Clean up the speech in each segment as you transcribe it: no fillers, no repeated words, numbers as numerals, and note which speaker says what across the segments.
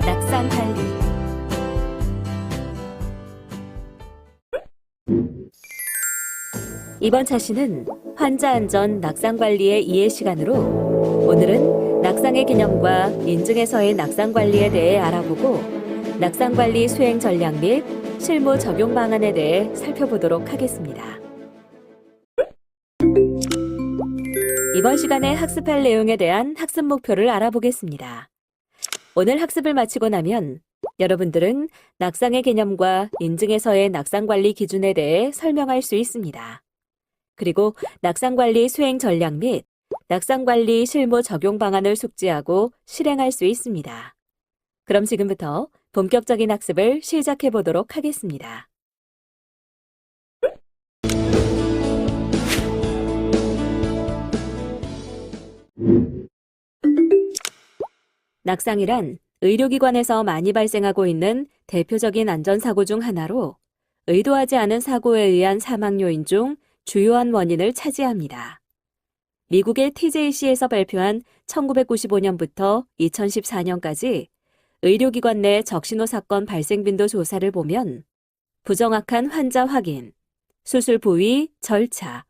Speaker 1: 낙상 관리. 이번 차시는 환자 안전 낙상 관리의 이해 시간으로 오늘은 낙상의 개념과 인증에서의 낙상 관리에 대해 알아보고 낙상 관리 수행 전략 및 실무 적용 방안에 대해 살펴보도록 하겠습니다. 이번 시간에 학습할 내용에 대한 학습 목표를 알아보겠습니다. 오늘 학습을 마치고 나면 여러분들은 낙상의 개념과 인증에서의 낙상 관리 기준에 대해 설명할 수 있습니다. 그리고 낙상 관리 수행 전략 및 낙상 관리 실무 적용 방안을 숙지하고 실행할 수 있습니다. 그럼 지금부터 본격적인 학습을 시작해 보도록 하겠습니다. 낙상이란 의료기관에서 많이 발생하고 있는 대표적인 안전사고 중 하나로 의도하지 않은 사고에 의한 사망 요인 중 주요한 원인을 차지합니다. 미국의 TJC에서 발표한 1995년부터 2014년까지 의료기관 내 적신호 사건 발생 빈도 조사를 보면 부정확한 환자 확인, 수술 부위, 절차,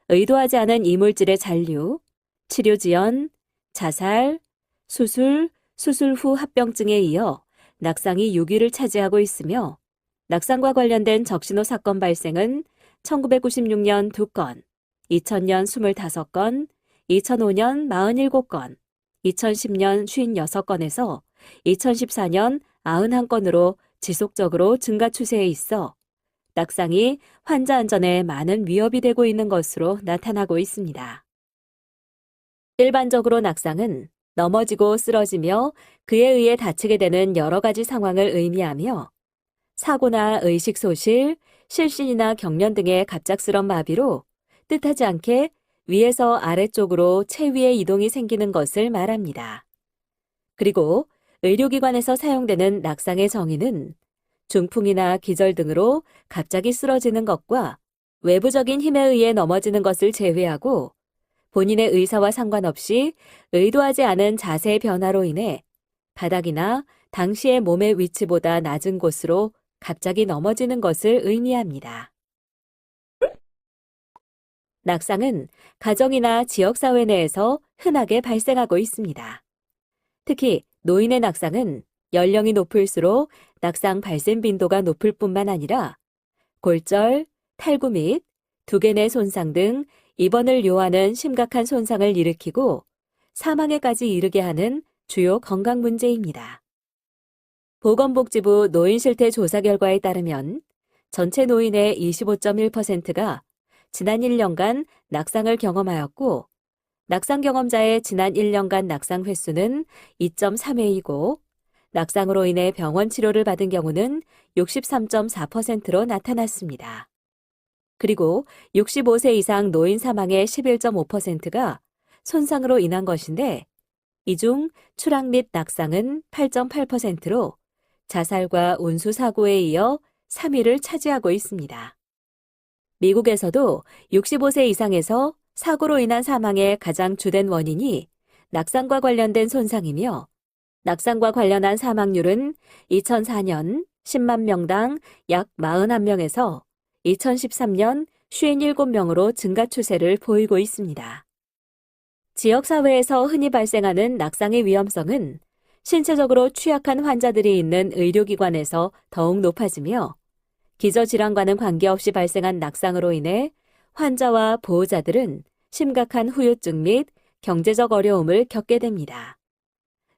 Speaker 1: 의도하지 않은 이물질의 잔류, 치료 지연, 자살, 수술, 수술 후 합병증에 이어 낙상이 6위를 차지하고 있으며 낙상과 관련된 적신호 사건 발생은 1996년 2건, 2000년 25건, 2005년 47건, 2010년 56건에서 2014년 91건으로 지속적으로 증가 추세에 있어 낙상이 환자 안전에 많은 위협이 되고 있는 것으로 나타나고 있습니다. 일반적으로 낙상은 넘어지고 쓰러지며 그에 의해 다치게 되는 여러 가지 상황을 의미하며 사고나 의식 소실, 실신이나 경련 등의 갑작스런 마비로 뜻하지 않게 위에서 아래쪽으로 체위의 이동이 생기는 것을 말합니다. 그리고 의료기관에서 사용되는 낙상의 정의는 중풍이나 기절 등으로 갑자기 쓰러지는 것과 외부적인 힘에 의해 넘어지는 것을 제외하고 본인의 의사와 상관없이 의도하지 않은 자세의 변화로 인해 바닥이나 당시의 몸의 위치보다 낮은 곳으로 갑자기 넘어지는 것을 의미합니다. 낙상은 가정이나 지역사회 내에서 흔하게 발생하고 있습니다. 특히 노인의 낙상은 연령이 높을수록 낙상 발생 빈도가 높을 뿐만 아니라 골절, 탈구 및 두개 내 손상 등 입원을 요하는 심각한 손상을 일으키고 사망에까지 이르게 하는 주요 건강 문제입니다. 보건복지부 노인실태 조사 결과에 따르면 전체 노인의 25.1%가 지난 1년간 낙상을 경험하였고 낙상 경험자의 지난 1년간 낙상 횟수는 2.3회이고 낙상으로 인해 병원 치료를 받은 경우는 63.4%로 나타났습니다. 그리고 65세 이상 노인 사망의 11.5%가 손상으로 인한 것인데 이 중 추락 및 낙상은 8.8%로 자살과 운수 사고에 이어 3위를 차지하고 있습니다. 미국에서도 65세 이상에서 사고로 인한 사망의 가장 주된 원인이 낙상과 관련된 손상이며 낙상과 관련한 사망률은 2004년 10만 명당 약 41명에서 2013년 57명으로 증가 추세를 보이고 있습니다. 지역사회에서 흔히 발생하는 낙상의 위험성은 신체적으로 취약한 환자들이 있는 의료기관에서 더욱 높아지며 기저질환과는 관계없이 발생한 낙상으로 인해 환자와 보호자들은 심각한 후유증 및 경제적 어려움을 겪게 됩니다.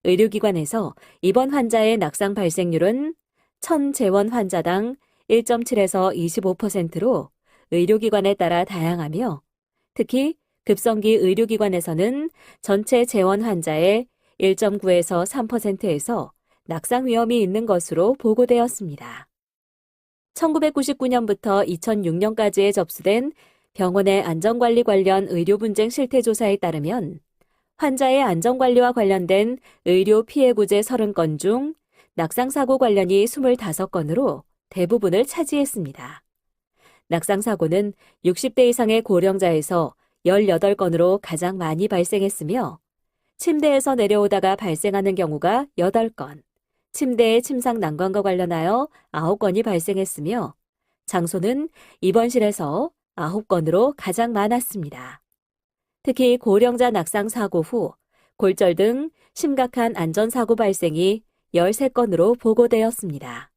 Speaker 1: 의료기관에서 입원 환자의 낙상 발생률은 1000재원 환자당 1.7에서 25%로 의료기관에 따라 다양하며 특히 급성기 의료기관에서는 전체 재원 환자의 1.9에서 3%에서 낙상 위험이 있는 것으로 보고되었습니다. 1999년부터 2006년까지에 접수된 병원의 안전관리 관련 의료 분쟁 실태 조사에 따르면 환자의 안전관리와 관련된 의료 피해 구제 30건 중 낙상사고 관련이 25건으로 대부분을 차지했습니다. 낙상사고는 60대 이상의 고령자에서 18건으로 가장 많이 발생했으며 침대에서 내려오다가 발생하는 경우가 8건, 침대의 침상 난관과 관련하여 9건이 발생했으며 장소는 입원실에서 9건으로 가장 많았습니다. 특히 고령자 낙상 사고 후 골절 등 심각한 안전사고 발생이 13건으로 보고되었습니다.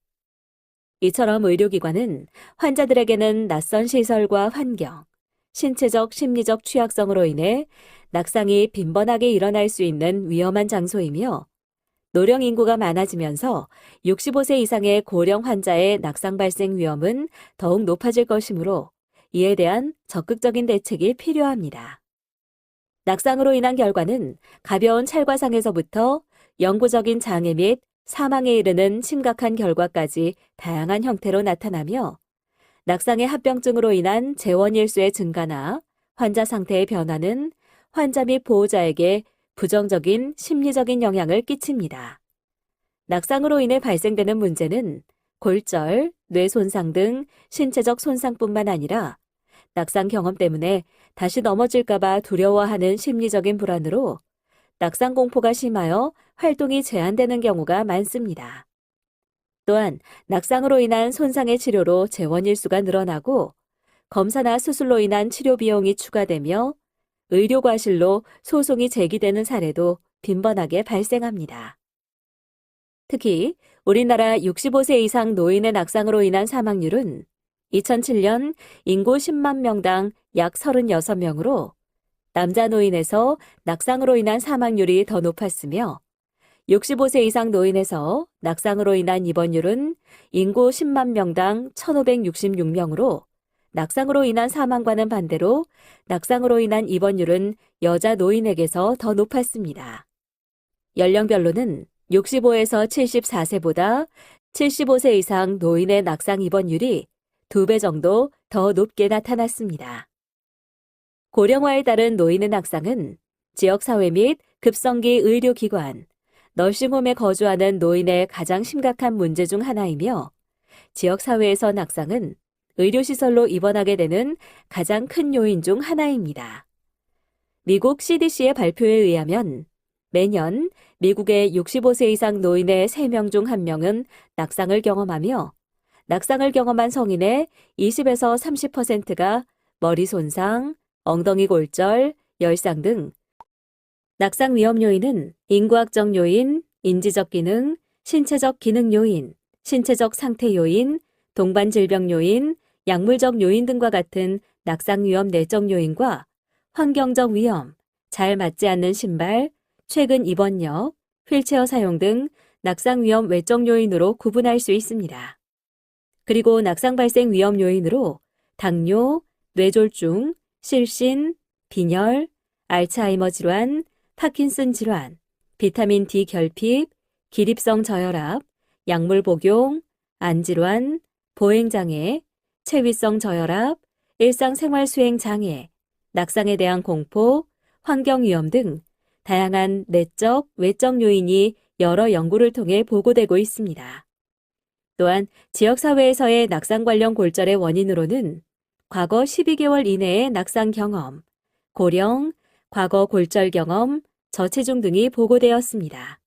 Speaker 1: 이처럼 의료기관은 환자들에게는 낯선 시설과 환경, 신체적, 심리적 취약성으로 인해 낙상이 빈번하게 일어날 수 있는 위험한 장소이며 노령 인구가 많아지면서 65세 이상의 고령 환자의 낙상 발생 위험은 더욱 높아질 것이므로 이에 대한 적극적인 대책이 필요합니다. 낙상으로 인한 결과는 가벼운 찰과상에서부터 영구적인 장애 및 사망에 이르는 심각한 결과까지 다양한 형태로 나타나며 낙상의 합병증으로 인한 재원 일수의 증가나 환자 상태의 변화는 환자 및 보호자에게 부정적인 심리적인 영향을 끼칩니다. 낙상으로 인해 발생되는 문제는 골절, 뇌 손상 등 신체적 손상뿐만 아니라 낙상 경험 때문에 다시 넘어질까봐 두려워하는 심리적인 불안으로 낙상 공포가 심하여 활동이 제한되는 경우가 많습니다. 또한 낙상으로 인한 손상의 치료로 재원 일수가 늘어나고 검사나 수술로 인한 치료 비용이 추가되며 의료과실로 소송이 제기되는 사례도 빈번하게 발생합니다. 특히 우리나라 65세 이상 노인의 낙상으로 인한 사망률은 2007년 인구 10만 명당 약 36명으로 남자 노인에서 낙상으로 인한 사망률이 더 높았으며 65세 이상 노인에서 낙상으로 인한 입원율은 인구 10만 명당 1,566명으로 낙상으로 인한 사망과는 반대로 낙상으로 인한 입원율은 여자 노인에게서 더 높았습니다. 연령별로는 65에서 74세보다 75세 이상 노인의 낙상 입원율이 2배 정도 더 높게 나타났습니다. 고령화에 따른 노인의 낙상은 지역사회 및 급성기 의료기관, 너싱홈에 거주하는 노인의 가장 심각한 문제 중 하나이며 지역사회에서 낙상은 의료시설로 입원하게 되는 가장 큰 요인 중 하나입니다. 미국 CDC의 발표에 의하면 매년 미국의 65세 이상 노인의 3명 중 1명은 낙상을 경험하며 낙상을 경험한 성인의 20에서 30%가 머리 손상, 엉덩이 골절, 열상 등 낙상 위험 요인은 인구학적 요인, 인지적 기능, 신체적 기능 요인, 신체적 상태 요인, 동반 질병 요인, 약물적 요인 등과 같은 낙상 위험 내적 요인과 환경적 위험, 잘 맞지 않는 신발, 최근 입원력, 휠체어 사용 등 낙상 위험 외적 요인으로 구분할 수 있습니다. 그리고 낙상 발생 위험 요인으로 당뇨, 뇌졸중, 실신, 빈혈, 알츠하이머 질환, 파킨슨 질환, 비타민 D 결핍, 기립성 저혈압, 약물 복용, 안질환, 보행장애, 체위성 저혈압, 일상생활 수행 장애, 낙상에 대한 공포, 환경위험 등 다양한 내적, 외적 요인이 여러 연구를 통해 보고되고 있습니다. 또한 지역사회에서의 낙상 관련 골절의 원인으로는 과거 12개월 이내의 낙상 경험, 고령, 과거 골절 경험, 저체중 등이 보고되었습니다.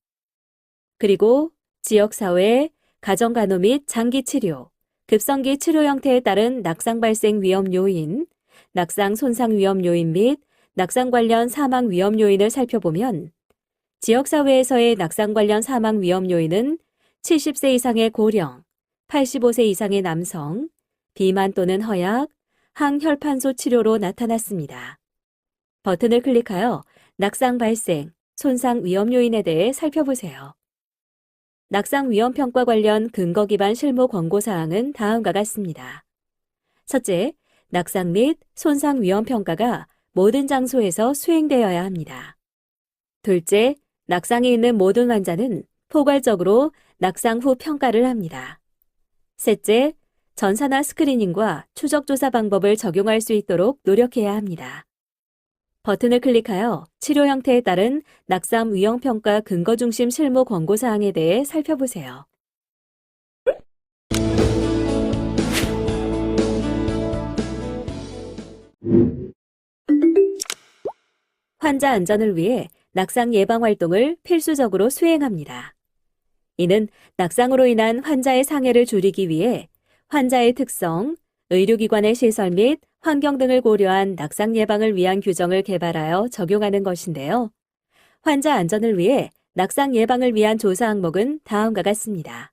Speaker 1: 그리고 지역사회, 가정간호 및 장기치료, 급성기 치료 형태에 따른 낙상 발생 위험 요인, 낙상 손상 위험 요인 및 낙상 관련 사망 위험 요인을 살펴보면 지역사회에서의 낙상 관련 사망 위험 요인은 70세 이상의 고령, 85세 이상의 남성, 비만 또는 허약, 항혈판소 치료로 나타났습니다. 버튼을 클릭하여 낙상 발생, 손상 위험 요인에 대해 살펴보세요. 낙상 위험 평가 관련 근거 기반 실무 권고 사항은 다음과 같습니다. 첫째, 낙상 및 손상 위험 평가가 모든 장소에서 수행되어야 합니다. 둘째, 낙상이 있는 모든 환자는 포괄적으로 낙상 후 평가를 합니다. 셋째, 전사나 스크리닝과 추적 조사 방법을 적용할 수 있도록 노력해야 합니다. 버튼을 클릭하여 치료 형태에 따른 낙상 위험 평가 근거 중심 실무 권고 사항에 대해 살펴보세요. 환자 안전을 위해 낙상 예방 활동을 필수적으로 수행합니다. 이는 낙상으로 인한 환자의 상해를 줄이기 위해 환자의 특성, 의료기관의 시설 및 환경 등을 고려한 낙상 예방을 위한 규정을 개발하여 적용하는 것인데요. 환자 안전을 위해 낙상 예방을 위한 조사 항목은 다음과 같습니다.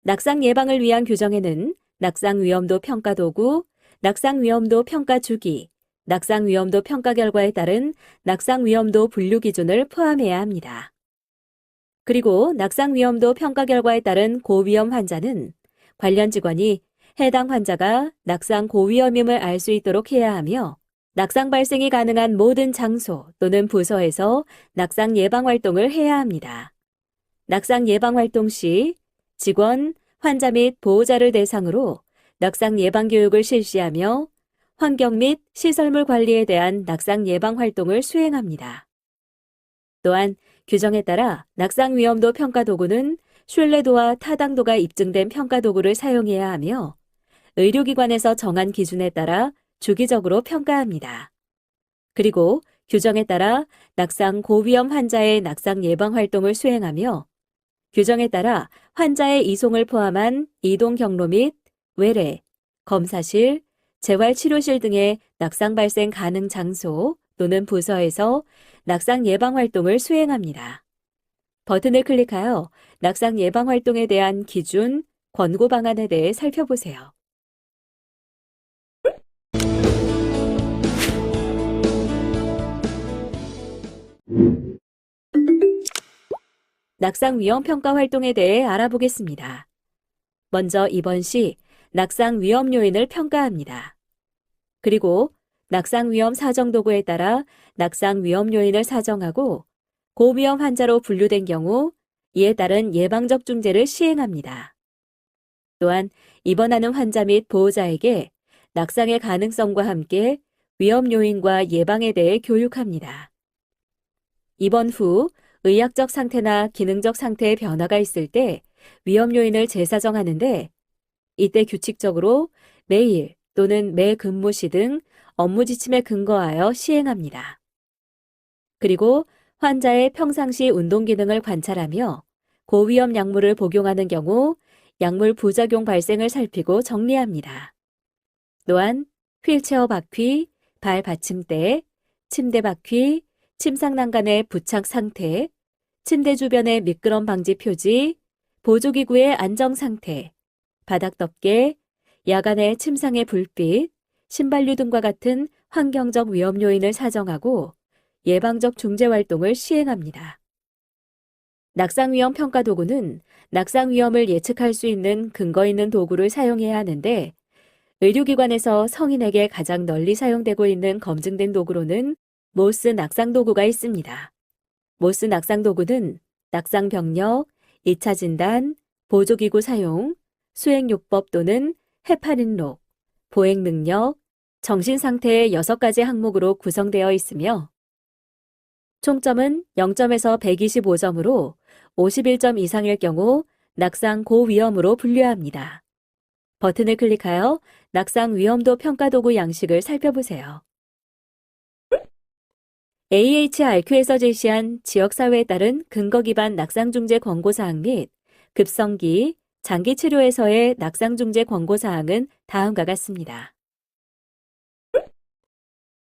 Speaker 1: 낙상 예방을 위한 규정에는 낙상 위험도 평가 도구, 낙상 위험도 평가 주기, 낙상 위험도 평가 결과에 따른 낙상 위험도 분류 기준을 포함해야 합니다. 그리고 낙상 위험도 평가 결과에 따른 고위험 환자는 관련 직원이 해당 환자가 낙상 고위험임을 알 수 있도록 해야 하며 낙상 발생이 가능한 모든 장소 또는 부서에서 낙상 예방 활동을 해야 합니다. 낙상 예방 활동 시 직원, 환자 및 보호자를 대상으로 낙상 예방 교육을 실시하며 환경 및 시설물 관리에 대한 낙상 예방 활동을 수행합니다. 또한 규정에 따라 낙상 위험도 평가 도구는 신뢰도와 타당도가 입증된 평가 도구를 사용해야 하며 의료기관에서 정한 기준에 따라 주기적으로 평가합니다. 그리고 규정에 따라 낙상 고위험 환자의 낙상 예방 활동을 수행하며 규정에 따라 환자의 이송을 포함한 이동 경로 및 외래, 검사실, 재활치료실 등의 낙상 발생 가능 장소 또는 부서에서 낙상 예방 활동을 수행합니다. 버튼을 클릭하여 낙상 예방 활동에 대한 기준, 권고 방안에 대해 살펴보세요. 낙상 위험 평가 활동에 대해 알아보겠습니다. 먼저 이번 시 낙상 위험 요인을 평가합니다. 그리고 낙상 위험 사정 도구에 따라 낙상 위험 요인을 사정하고 고위험 환자로 분류된 경우 이에 따른 예방적 중재를 시행합니다. 또한 입원하는 환자 및 보호자에게 낙상의 가능성과 함께 위험 요인과 예방에 대해 교육합니다. 입원 후 의학적 상태나 기능적 상태의 변화가 있을 때 위험 요인을 재사정하는데 이때 규칙적으로 매일 또는 매 근무시 등 업무 지침에 근거하여 시행합니다. 그리고 환자의 평상시 운동 기능을 관찰하며 고위험 약물을 복용하는 경우 약물 부작용 발생을 살피고 정리합니다. 또한 휠체어 바퀴, 발 받침대, 침대 바퀴, 침상 난간의 부착 상태, 침대 주변의 미끄럼 방지 표지, 보조기구의 안정 상태, 바닥 덮개, 야간의 침상의 불빛, 신발류 등과 같은 환경적 위험 요인을 사정하고 예방적 중재 활동을 시행합니다. 낙상 위험 평가 도구는 낙상 위험을 예측할 수 있는 근거 있는 도구를 사용해야 하는데 의료기관에서 성인에게 가장 널리 사용되고 있는 검증된 도구로는 모스 낙상 도구가 있습니다. 모스 낙상 도구는 낙상 병력, 2차 진단, 보조기구 사용, 수행요법 또는 헤파린록, 보행 능력, 정신 상태의 6가지 항목으로 구성되어 있으며 총점은 0점에서 125점으로 51점 이상일 경우 낙상 고위험으로 분류합니다. 버튼을 클릭하여 낙상 위험도 평가 도구 양식을 살펴보세요. AHRQ에서 제시한 지역사회에 따른 근거 기반 낙상중재 권고사항 및 급성기, 장기 치료에서의 낙상중재 권고사항은 다음과 같습니다.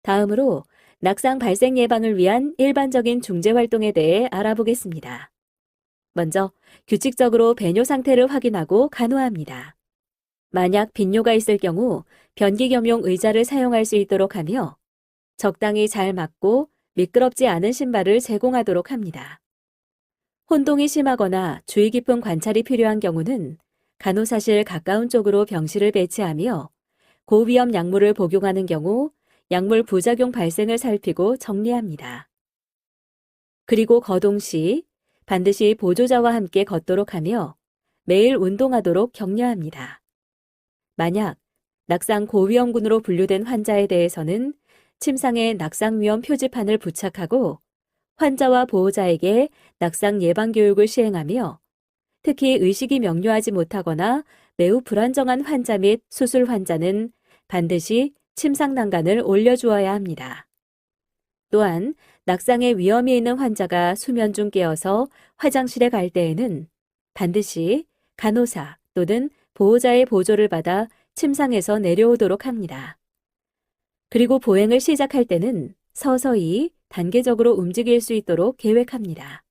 Speaker 1: 다음으로 낙상 발생 예방을 위한 일반적인 중재 활동에 대해 알아보겠습니다. 먼저 규칙적으로 배뇨 상태를 확인하고 간호합니다. 만약 빈뇨가 있을 경우 변기 겸용 의자를 사용할 수 있도록 하며 적당히 잘 맞고 미끄럽지 않은 신발을 제공하도록 합니다. 혼동이 심하거나 주의 깊은 관찰이 필요한 경우는 간호사실 가까운 쪽으로 병실을 배치하며 고위험 약물을 복용하는 경우 약물 부작용 발생을 살피고 정리합니다. 그리고 거동 시 반드시 보조자와 함께 걷도록 하며 매일 운동하도록 격려합니다. 만약 낙상 고위험군으로 분류된 환자에 대해서는 침상에 낙상 위험 표지판을 부착하고 환자와 보호자에게 낙상 예방 교육을 시행하며 특히 의식이 명료하지 못하거나 매우 불안정한 환자 및 수술 환자는 반드시 침상 난간을 올려주어야 합니다. 또한 낙상의 위험이 있는 환자가 수면 중 깨어서 화장실에 갈 때에는 반드시 간호사 또는 보호자의 보조를 받아 침상에서 내려오도록 합니다. 그리고 보행을 시작할 때는 서서히 단계적으로 움직일 수 있도록 계획합니다.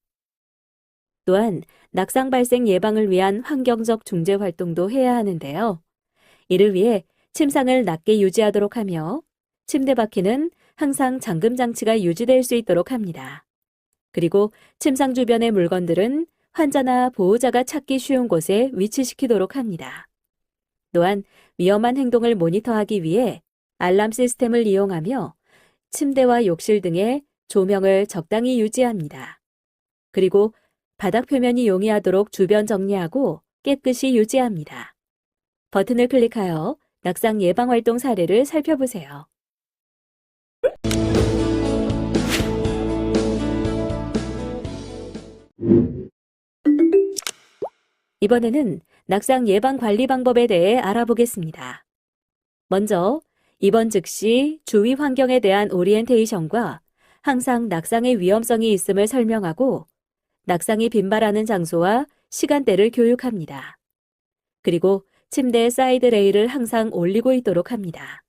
Speaker 1: 또한 낙상 발생 예방을 위한 환경적 중재 활동도 해야 하는데요. 이를 위해 침상을 낮게 유지하도록 하며 침대 바퀴는 항상 잠금 장치가 유지될 수 있도록 합니다. 그리고 침상 주변의 물건들은 환자나 보호자가 찾기 쉬운 곳에 위치시키도록 합니다. 또한 위험한 행동을 모니터하기 위해 알람 시스템을 이용하며 침대와 욕실 등의 조명을 적당히 유지합니다. 그리고 바닥 표면이 용이하도록 주변 정리하고 깨끗이 유지합니다. 버튼을 클릭하여 낙상 예방 활동 사례를 살펴보세요. 이번에는 낙상 예방 관리 방법에 대해 알아보겠습니다. 먼저 입원 즉시 주위 환경에 대한 오리엔테이션과 항상 낙상의 위험성이 있음을 설명하고 낙상이 빈발하는 장소와 시간대를 교육합니다. 그리고 침대 사이드 레일을 항상 올리고 있도록 합니다.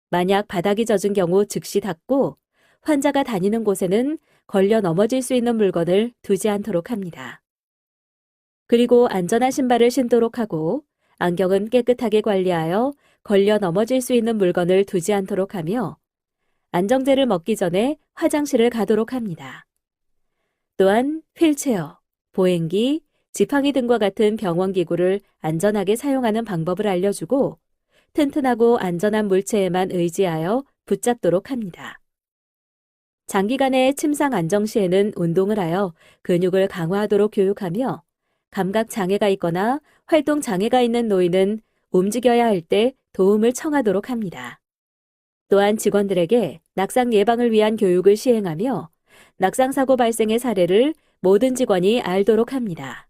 Speaker 1: 만약 바닥이 젖은 경우 즉시 닫고 환자가 다니는 곳에는 걸려 넘어질 수 있는 물건을 두지 않도록 합니다. 그리고 안전한 신발을 신도록 하고 안경은 깨끗하게 관리하여 걸려 넘어질 수 있는 물건을 두지 않도록 하며 안정제를 먹기 전에 화장실을 가도록 합니다. 또한 휠체어, 보행기, 지팡이 등과 같은 병원 기구를 안전하게 사용하는 방법을 알려주고 튼튼하고 안전한 물체에만 의지하여 붙잡도록 합니다. 장기간의 침상 안정 시에는 운동을 하여 근육을 강화하도록 교육하며 감각 장애가 있거나 활동 장애가 있는 노인은 움직여야 할 때 도움을 청하도록 합니다. 또한 직원들에게 낙상 예방을 위한 교육을 시행하며 낙상 사고 발생의 사례를 모든 직원이 알도록 합니다.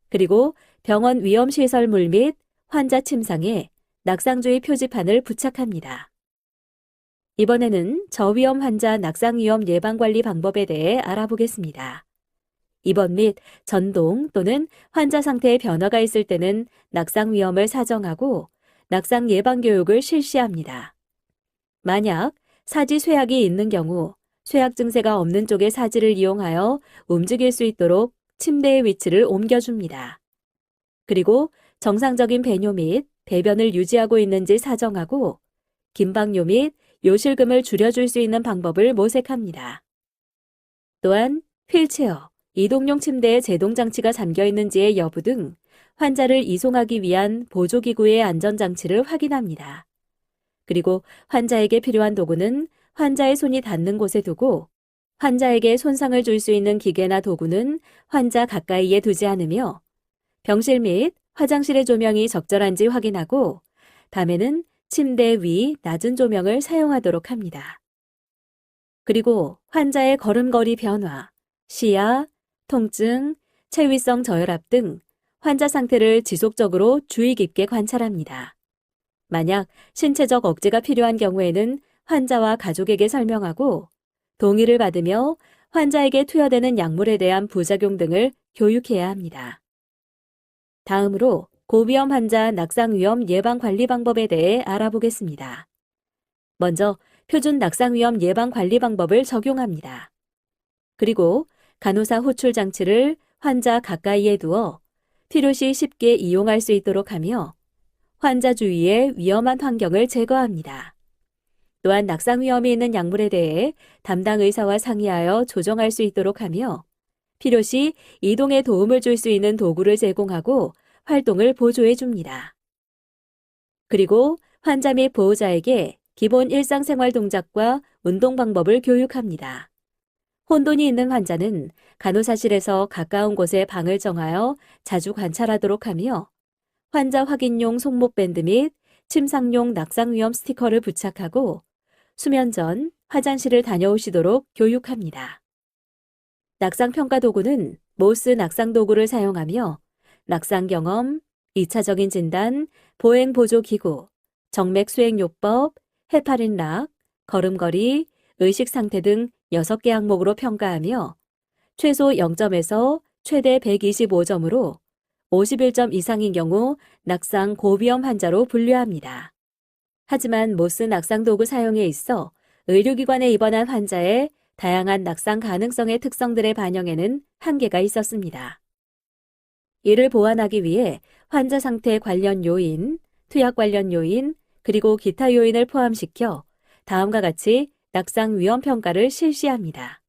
Speaker 1: 그리고 병원 위험시설물 및 환자 침상에 낙상주의 표지판을 부착합니다. 이번에는 저위험 환자 낙상 위험 예방 관리 방법에 대해 알아보겠습니다. 입원 및 전동 또는 환자 상태의 변화가 있을 때는 낙상 위험을 사정하고 낙상 예방 교육을 실시합니다. 만약 사지 쇠약이 있는 경우 쇠약 증세가 없는 쪽의 사지를 이용하여 움직일 수 있도록 침대의 위치를 옮겨줍니다. 그리고 정상적인 배뇨 및 배변을 유지하고 있는지 사정하고 긴박뇨 및 요실금을 줄여줄 수 있는 방법을 모색합니다. 또한 휠체어, 이동용 침대에 제동장치가 잠겨 있는지의 여부 등 환자를 이송하기 위한 보조기구의 안전장치를 확인합니다. 그리고 환자에게 필요한 도구는 환자의 손이 닿는 곳에 두고 환자에게 손상을 줄 수 있는 기계나 도구는 환자 가까이에 두지 않으며 병실 및 화장실의 조명이 적절한지 확인하고 밤에는 침대 위 낮은 조명을 사용하도록 합니다. 그리고 환자의 걸음걸이 변화, 시야, 통증, 체위성 저혈압 등 환자 상태를 지속적으로 주의 깊게 관찰합니다. 만약 신체적 억제가 필요한 경우에는 환자와 가족에게 설명하고 동의를 받으며 환자에게 투여되는 약물에 대한 부작용 등을 교육해야 합니다. 다음으로 고위험 환자 낙상 위험 예방 관리 방법에 대해 알아보겠습니다. 먼저 표준 낙상 위험 예방 관리 방법을 적용합니다. 그리고 간호사 호출 장치를 환자 가까이에 두어 필요시 쉽게 이용할 수 있도록 하며 환자 주위의 위험한 환경을 제거합니다. 또한 낙상 위험이 있는 약물에 대해 담당 의사와 상의하여 조정할 수 있도록 하며 필요시 이동에 도움을 줄 수 있는 도구를 제공하고 활동을 보조해 줍니다. 그리고 환자 및 보호자에게 기본 일상생활 동작과 운동 방법을 교육합니다. 혼돈이 있는 환자는 간호사실에서 가까운 곳에 방을 정하여 자주 관찰하도록 하며 환자 확인용 손목밴드 및 침상용 낙상 위험 스티커를 부착하고 수면 전 화장실을 다녀오시도록 교육합니다. 낙상 평가 도구는 모스 낙상 도구를 사용하며 낙상 경험, 2차적인 진단, 보행 보조 기구, 정맥 수행요법, 헤파린 락, 걸음걸이, 의식 상태 등 6개 항목으로 평가하며 최소 0점에서 최대 125점으로 51점 이상인 경우 낙상 고위험 환자로 분류합니다. 하지만 모스 낙상 도구 사용에 있어 의료기관에 입원한 환자의 다양한 낙상 가능성의 특성들의 반영에는 한계가 있었습니다. 이를 보완하기 위해 환자 상태 관련 요인, 투약 관련 요인, 그리고 기타 요인을 포함시켜 다음과 같이 낙상 위험 평가를 실시합니다.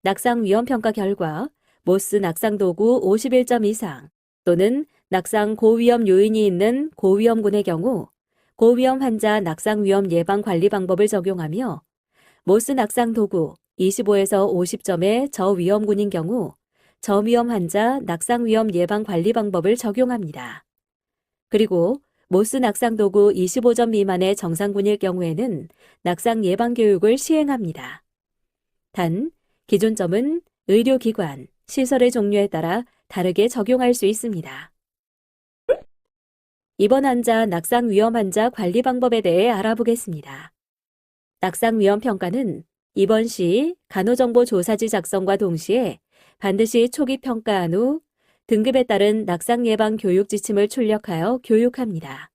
Speaker 1: 낙상 위험 평가 결과 모스 낙상 도구 51점 이상 또는 낙상 고위험 요인이 있는 고위험군의 경우 고위험 환자 낙상 위험 예방 관리 방법을 적용하며 모스 낙상 도구 25에서 50점의 저위험군인 경우 저위험 환자 낙상 위험 예방 관리 방법을 적용합니다. 그리고 모스 낙상 도구 25점 미만의 정상군일 경우에는 낙상 예방 교육을 시행합니다. 단, 기준점은 의료기관, 시설의 종류에 따라 다르게 적용할 수 있습니다. 입원 환자 낙상 위험 환자 관리 방법에 대해 알아보겠습니다. 낙상 위험 평가는 입원 시 간호정보 조사지 작성과 동시에 반드시 초기 평가한 후 등급에 따른 낙상 예방 교육 지침을 출력하여 교육합니다.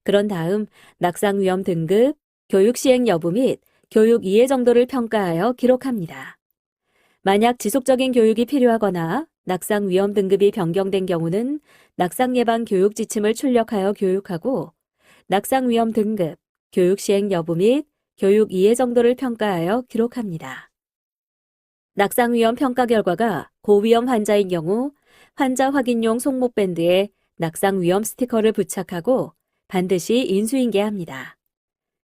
Speaker 1: 그런 다음 낙상 위험 등급, 교육 시행 여부 및 교육 이해 정도를 평가하여 기록합니다. 만약 지속적인 교육이 필요하거나 낙상 위험 등급이 변경된 경우는 낙상 예방 교육 지침을 출력하여 교육하고 낙상 위험 등급, 교육 시행 여부 및 교육 이해 정도를 평가하여 기록합니다. 낙상 위험 평가 결과가 고위험 환자인 경우 환자 확인용 손목밴드에 낙상 위험 스티커를 부착하고 반드시 인수인계합니다.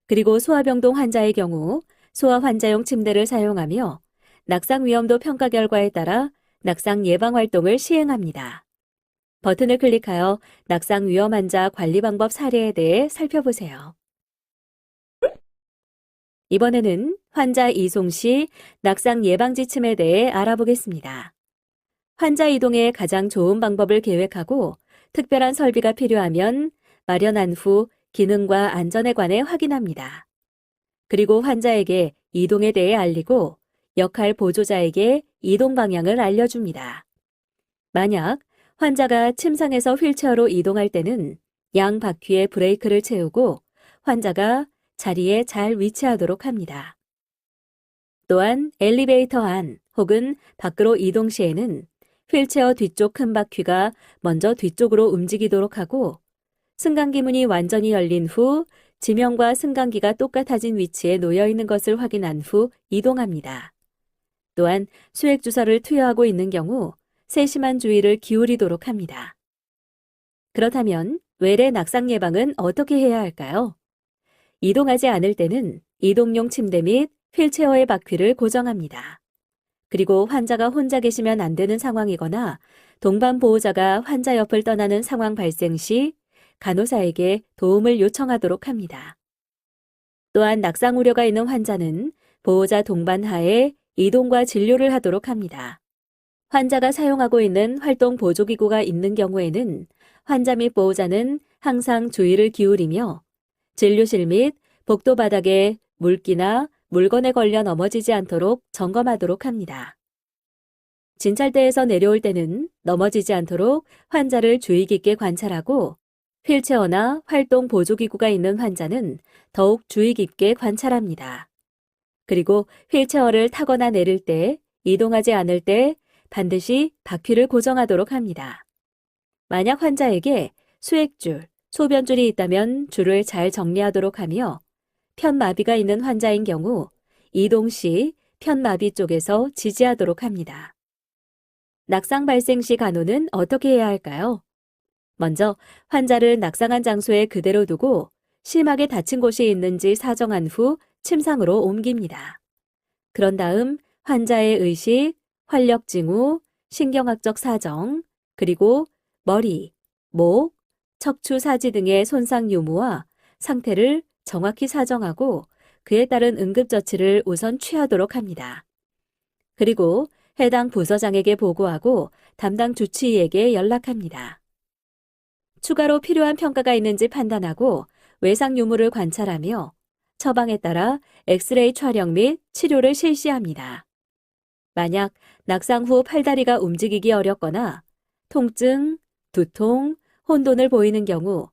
Speaker 1: 그리고 소아병동 환자의 경우 소아 환자용 침대를 사용하며 낙상 위험도 평가 결과에 따라 낙상 예방 활동을 시행합니다. 버튼을 클릭하여 낙상 위험 환자 관리 방법 사례에 대해 살펴보세요. 이번에는 환자 이송 시 낙상 예방 지침에 대해 알아보겠습니다. 환자 이동의 가장 좋은 방법을 계획하고 특별한 설비가 필요하면 마련한 후 기능과 안전에 관해 확인합니다. 그리고 환자에게 이동에 대해 알리고 역할 보조자에게 이동 방향을 알려줍니다. 만약 환자가 침상에서 휠체어로 이동할 때는 양 바퀴에 브레이크를 채우고 환자가 자리에 잘 위치하도록 합니다. 또한 엘리베이터 안 혹은 밖으로 이동 시에는 휠체어 뒤쪽 큰 바퀴가 먼저 뒤쪽으로 움직이도록 하고 승강기 문이 완전히 열린 후 지명과 승강기가 똑같아진 위치에 놓여 있는 것을 확인한 후 이동합니다. 또한 수액 주사를 투여하고 있는 경우 세심한 주의를 기울이도록 합니다. 그렇다면 외래 낙상 예방은 어떻게 해야 할까요? 이동하지 않을 때는 이동용 침대 및 휠체어의 바퀴를 고정합니다. 그리고 환자가 혼자 계시면 안 되는 상황이거나 동반 보호자가 환자 옆을 떠나는 상황 발생 시 간호사에게 도움을 요청하도록 합니다. 또한 낙상 우려가 있는 환자는 보호자 동반 하에 이동과 진료를 하도록 합니다. 환자가 사용하고 있는 활동 보조기구가 있는 경우에는 환자 및 보호자는 항상 주의를 기울이며 진료실 및 복도 바닥에 물기나 물건에 걸려 넘어지지 않도록 점검하도록 합니다. 진찰대에서 내려올 때는 넘어지지 않도록 환자를 주의 깊게 관찰하고 휠체어나 활동 보조기구가 있는 환자는 더욱 주의 깊게 관찰합니다. 그리고 휠체어를 타거나 내릴 때, 이동하지 않을 때 반드시 바퀴를 고정하도록 합니다. 만약 환자에게 수액줄, 소변줄이 있다면 줄을 잘 정리하도록 하며 편마비가 있는 환자인 경우 이동 시 편마비 쪽에서 지지하도록 합니다. 낙상 발생 시 간호는 어떻게 해야 할까요? 먼저 환자를 낙상한 장소에 그대로 두고 심하게 다친 곳이 있는지 사정한 후 침상으로 옮깁니다. 그런 다음 환자의 의식, 활력 징후, 신경학적 사정, 그리고 머리, 목, 척추 사지 등의 손상 유무와 상태를 정확히 사정하고 그에 따른 응급조치를 우선 취하도록 합니다. 그리고 해당 부서장에게 보고하고 담당 주치의에게 연락합니다. 추가로 필요한 평가가 있는지 판단하고 외상 유무를 관찰하며 처방에 따라 엑스레이 촬영 및 치료를 실시합니다. 만약 낙상 후 팔다리가 움직이기 어렵거나 통증, 두통, 혼돈을 보이는 경우,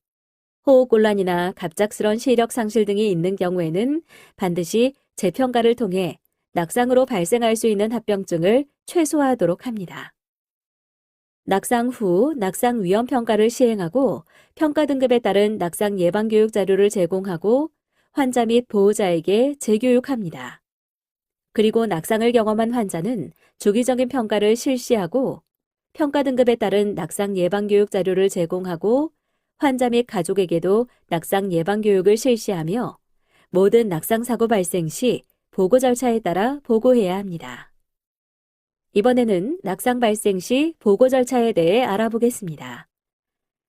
Speaker 1: 호흡곤란이나 갑작스런 시력 상실 등이 있는 경우에는 반드시 재평가를 통해 낙상으로 발생할 수 있는 합병증을 최소화하도록 합니다. 낙상 후 낙상 위험 평가를 시행하고 평가 등급에 따른 낙상 예방 교육 자료를 제공하고 환자 및 보호자에게 재교육합니다. 그리고 낙상을 경험한 환자는 주기적인 평가를 실시하고 평가 등급에 따른 낙상 예방 교육 자료를 제공하고 환자 및 가족에게도 낙상 예방 교육을 실시하며 모든 낙상 사고 발생 시 보고 절차에 따라 보고해야 합니다. 이번에는 낙상 발생 시 보고 절차에 대해 알아보겠습니다.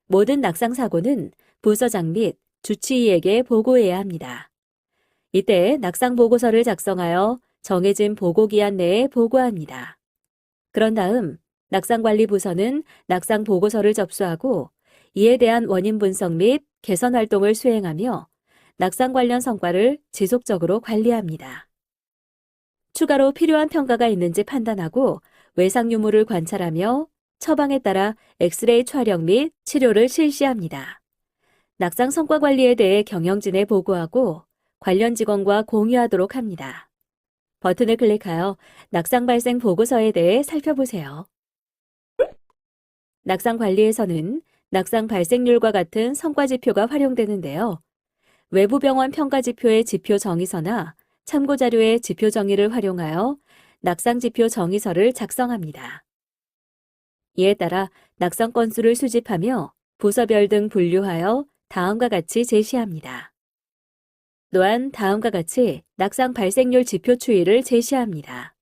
Speaker 1: 모든 낙상 사고는 부서장 및 주치의에게 보고해야 합니다. 이때 낙상 보고서를 작성하여 정해진 보고 기한 내에 보고합니다. 그런 다음 낙상관리부서는 낙상 보고서를 접수하고 이에 대한 원인 분석 및 개선 활동을 수행하며 낙상 관련 성과를 지속적으로 관리합니다. 추가로 필요한 평가가 있는지 판단하고 외상 유무를 관찰하며 처방에 따라 엑스레이 촬영 및 치료를 실시합니다. 낙상 성과 관리에 대해 경영진에 보고하고 관련 직원과 공유하도록 합니다. 버튼을 클릭하여 낙상 발생 보고서에 대해 살펴보세요. 낙상 관리에서는 낙상 발생률과 같은 성과 지표가 활용되는데요. 외부 병원 평가 지표의 지표 정의서나 참고 자료의 지표 정의를 활용하여 낙상 지표 정의서를 작성합니다. 이에 따라 낙상 건수를 수집하며 부서별 등 분류하여 다음과 같이 제시합니다. 또한 다음과 같이 낙상 발생률 지표 추이를 제시합니다.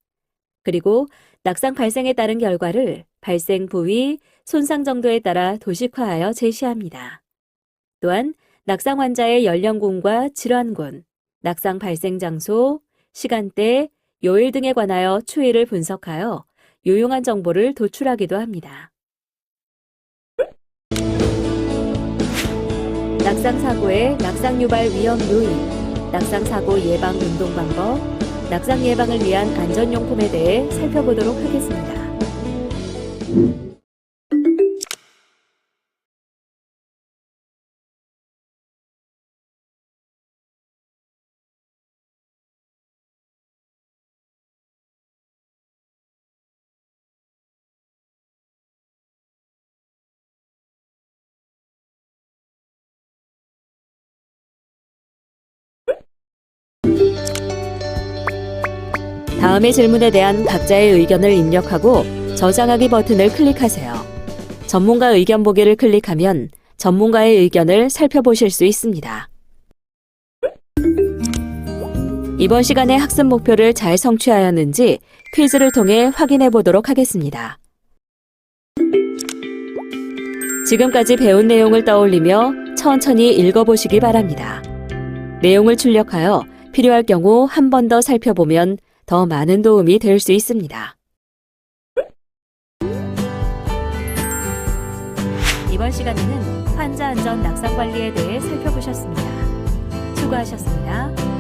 Speaker 1: 그리고 낙상 발생에 따른 결과를 발생 부위, 손상 정도에 따라 도식화하여 제시합니다. 또한 낙상 환자의 연령군과 질환군, 낙상 발생 장소, 시간대, 요일 등에 관하여 추이를 분석하여 유용한 정보를 도출하기도 합니다. 낙상 사고의 낙상 유발 위험 요인, 낙상 사고 예방 운동 방법, 낙상 예방을 위한 안전용품에 대해 살펴보도록 하겠습니다. 다음의 질문에 대한 각자의 의견을 입력하고 저장하기 버튼을 클릭하세요. 전문가 의견 보기를 클릭하면 전문가의 의견을 살펴보실 수 있습니다. 이번 시간의 학습 목표를 잘 성취하였는지 퀴즈를 통해 확인해 보도록 하겠습니다. 지금까지 배운 내용을 떠올리며 천천히 읽어보시기 바랍니다. 내용을 출력하여 필요할 경우 한 번 더 살펴보면 더 많은 도움이 될 수 있습니다. 이번 시간에는 환자 안전 낙상 관리에 대해 살펴보셨습니다. 수고하셨습니다.